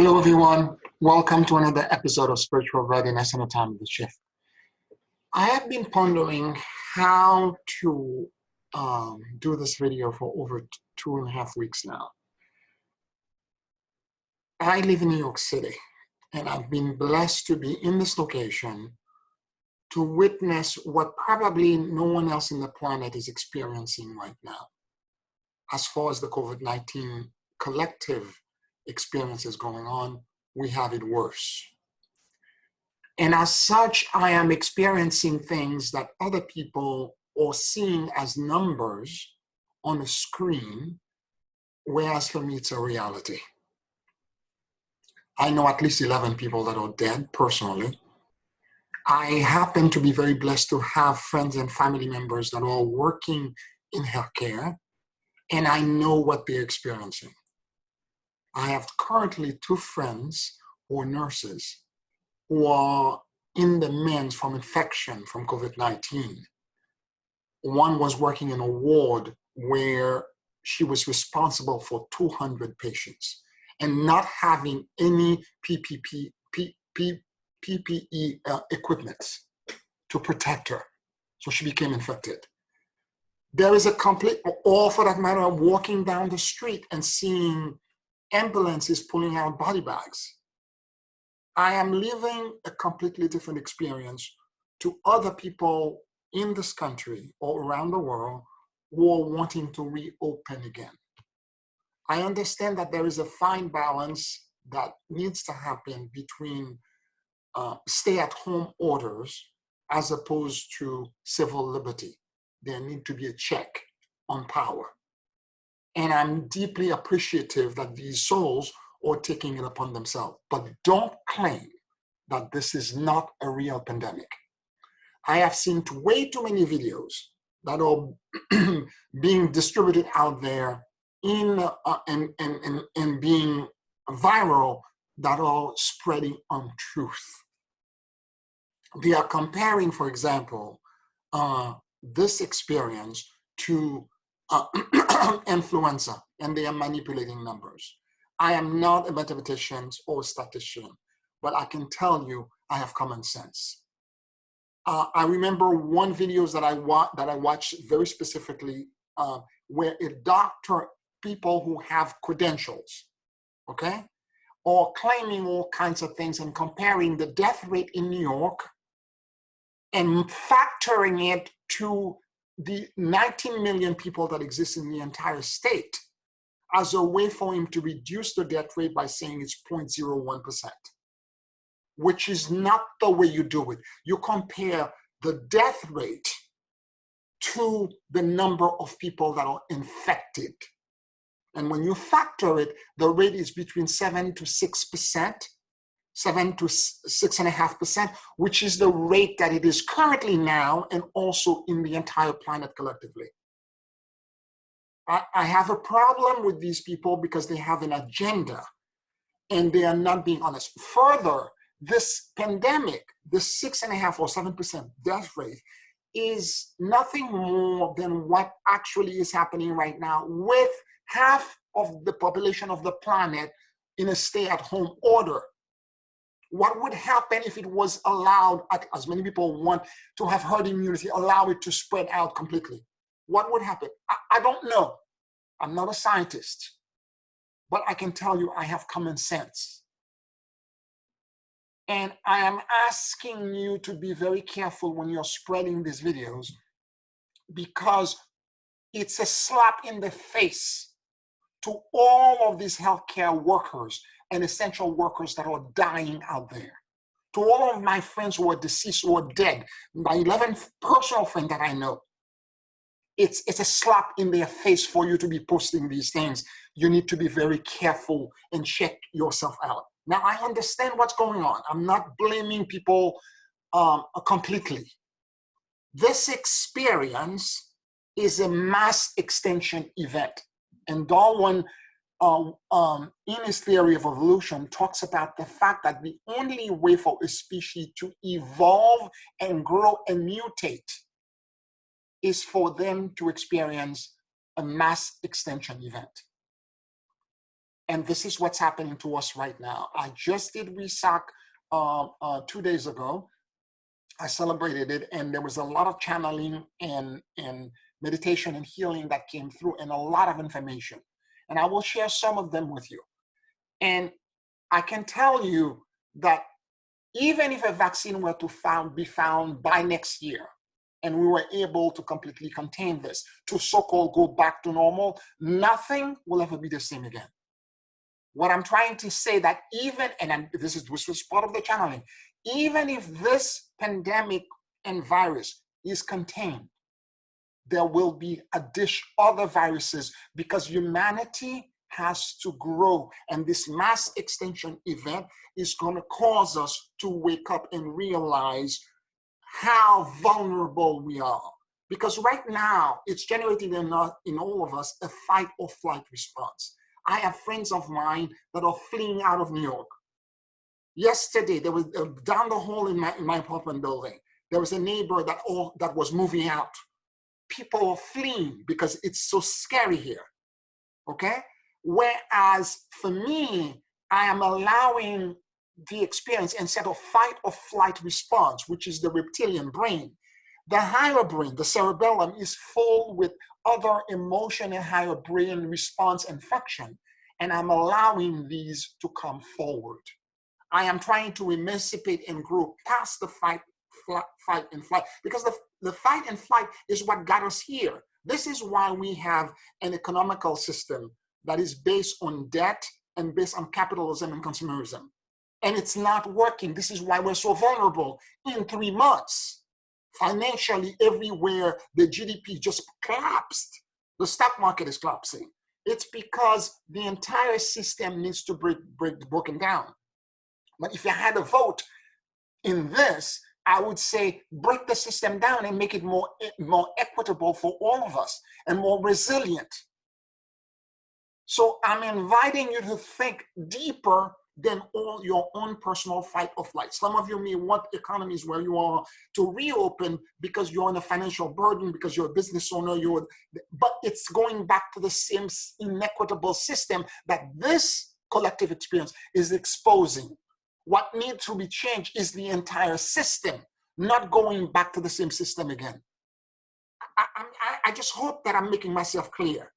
Hello, everyone. Welcome to another episode of Spiritual Readiness and the Time of the Shift. I have been pondering how to do this video for over 2.5 weeks now. I live in New York City, and I've been blessed to be in this location to witness what probably no one else on the planet is experiencing right now. As far as the COVID-19 collective experience is going on, we have it worse. And as such, I am experiencing things that other people are seeing as numbers on a screen, whereas for me, it's a reality. I know at least 11 people that are dead personally. I happen to be very blessed to have friends and family members that are working in healthcare, and I know what they're experiencing. I have currently 2 friends who are nurses who are in the midst from infection from COVID-19. One was working in a ward where she was responsible for 200 patients and not having any PPE equipment to protect her. So she became infected. There is a complete, or for that matter, walking down the street and seeing ambulances pulling out body bags. I am living a completely different experience to other people in this country or around the world who are wanting to reopen again. I understand that there is a fine balance that needs to happen between stay-at-home orders as opposed to civil liberty. There needs to be a check on power. And I'm deeply appreciative that these souls are taking it upon themselves. But don't claim that this is not a real pandemic. I have seen way too many videos that are being distributed out there and being viral that are spreading untruth. They are comparing, for example, this experience to influenza, and they are manipulating numbers. I am not a mathematician or statistician, but I can tell you I have common sense. I remember one video that I watched very specifically where a doctor, people who have credentials, okay, are claiming all kinds of things and comparing the death rate in New York and factoring it to the 19 million people that exist in the entire state as a way for him to reduce the death rate by saying it's 0.01%, which is not the way you do it. You compare the death rate to the number of people that are infected. And when you factor it, the rate is between 7 to 6%, 7 to 6.5%, which is the rate that it is currently now and also in the entire planet collectively. I have a problem with these people because they have an agenda and they are not being honest. Further, this pandemic, this 6.5 or 7% death rate is nothing more than what actually is happening right now with half of the population of the planet in a stay-at-home order. What would happen if it was allowed, as many people want to have herd immunity, allow it to spread out completely? What would happen? I don't know. I'm not a scientist, but I can tell you I have common sense. And I am asking you to be very careful when you're spreading these videos because it's a slap in the face to all of these healthcare workers and essential workers that are dying out there. To all of my friends who are deceased or dead, my 11 personal friends that I know, it's a slap in their face for you to be posting these things. You need to be very careful and check yourself out. Now, I understand what's going on. I'm not blaming people completely. This experience is a mass extinction event. And Darwin, in his theory of evolution, talks about the fact that the only way for a species to evolve and grow and mutate is for them to experience a mass extinction event. And this is what's happening to us right now. I just did WESOC 2 days ago. I celebrated it, and there was a lot of channeling and meditation and healing that came through, and a lot of information. And I will share some of them with you. And I can tell you that even if a vaccine were to be found by next year, and we were able to completely contain this, to so-called go back to normal, nothing will ever be the same again. What I'm trying to say that even, and this was part of the channeling, even if this pandemic and virus is contained, there will be other viruses, because humanity has to grow. And this mass extinction event is going to cause us to wake up and realize how vulnerable we are. Because right now, it's generating in all of us a fight or flight response. I have friends of mine that are fleeing out of New York. Yesterday, there was down the hall in my apartment building, there was a neighbor that was moving out. People are fleeing because it's so scary here, okay? Whereas for me, I am allowing the experience, instead of fight or flight response, which is the reptilian brain, the higher brain, the cerebellum, is full with other emotion and higher brain response and function. And I'm allowing these to come forward. I am trying to emancipate and grow past the fight and flight, because the fight and flight is what got us here. This is why we have an economical system that is based on debt and based on capitalism and consumerism. And it's not working. This is why we're so vulnerable. In 3 months, financially, everywhere, the GDP just collapsed. The stock market is collapsing. It's because the entire system needs to be broken down. But if you had a vote in this, I would say break the system down and make it more equitable for all of us and more resilient. So I'm inviting you to think deeper than all your own personal fight or flight. Some of you may want economies where you are to reopen because you're in a financial burden, because you're a business owner, but it's going back to the same inequitable system that this collective experience is exposing. What needs to be changed is the entire system, not going back to the same system again. I just hope that I'm making myself clear.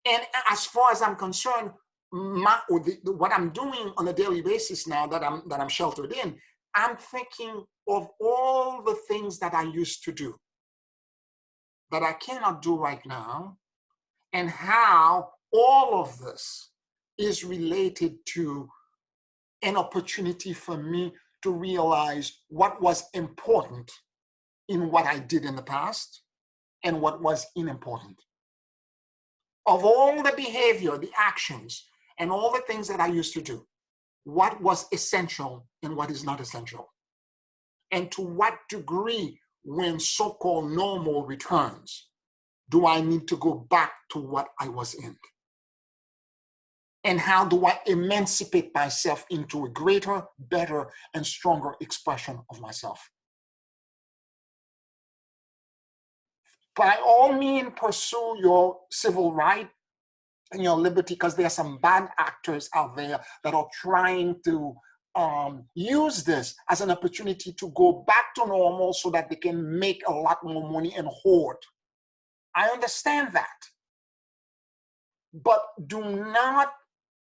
And as far as I'm concerned, what I'm doing on a daily basis now that I'm sheltered in, I'm thinking of all the things that I used to do that I cannot do right now, and how all of this is related to an opportunity for me to realize what was important in what I did in the past and what was unimportant. Of all the behavior, the actions, and all the things that I used to do, what was essential and what is not essential? And to what degree, when so-called normal returns, do I need to go back to what I was in? And how do I emancipate myself into a greater, better, and stronger expression of myself? By all means, pursue your civil right and your liberty, because there are some bad actors out there that are trying to use this as an opportunity to go back to normal so that they can make a lot more money and hoard. I understand that. But do not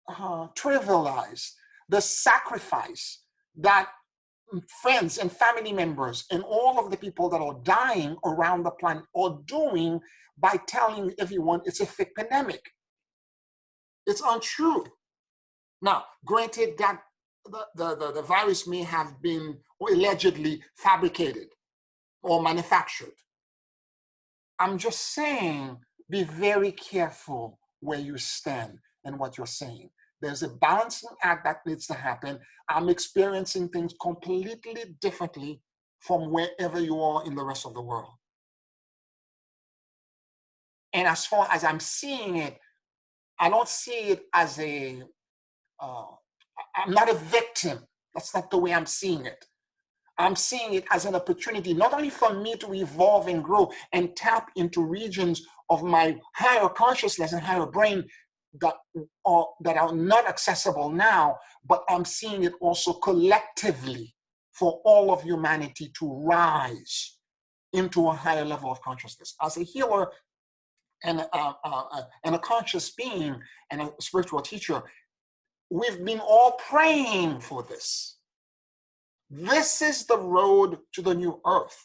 trivialize the sacrifice that friends and family members and all of the people that are dying around the planet are doing by telling everyone it's a fake pandemic. It's untrue. Now, granted that the virus may have been allegedly fabricated or manufactured. I'm just saying, be very careful where you stand and what you're saying. There's a balancing act that needs to happen. I'm experiencing things completely differently from wherever you are in the rest of the world. And as far as I'm seeing it, I don't see it as I'm not a victim. That's not the way I'm seeing it. I'm seeing it as an opportunity, not only for me to evolve and grow and tap into regions of my higher consciousness and higher brain that are not accessible now, but I'm seeing it also collectively for all of humanity to rise into a higher level of consciousness. As a healer and a conscious being and a spiritual teacher, we've been all praying for this. This is the road to the new earth.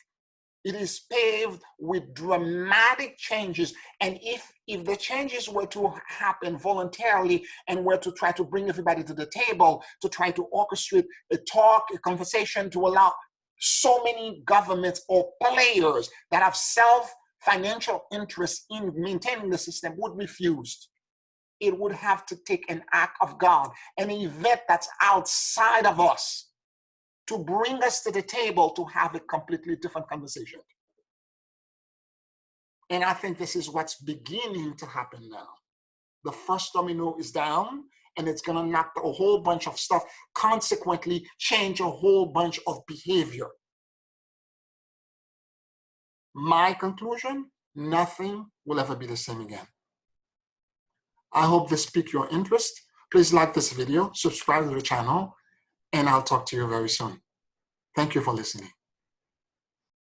It is paved with dramatic changes. And if the changes were to happen voluntarily and were to try to bring everybody to the table, to try to orchestrate a talk, a conversation, to allow so many governments or players that have financial interest in maintaining the system would refuse. It would have to take an act of God, an event that's outside of us, to bring us to the table to have a completely different conversation. And I think this is what's beginning to happen now. The first domino is down, and it's going to knock a whole bunch of stuff, consequently change a whole bunch of behavior. My conclusion, nothing will ever be the same again. I hope this piqued your interest. Please like this video, subscribe to the channel, and I'll talk to you very soon. Thank you for listening.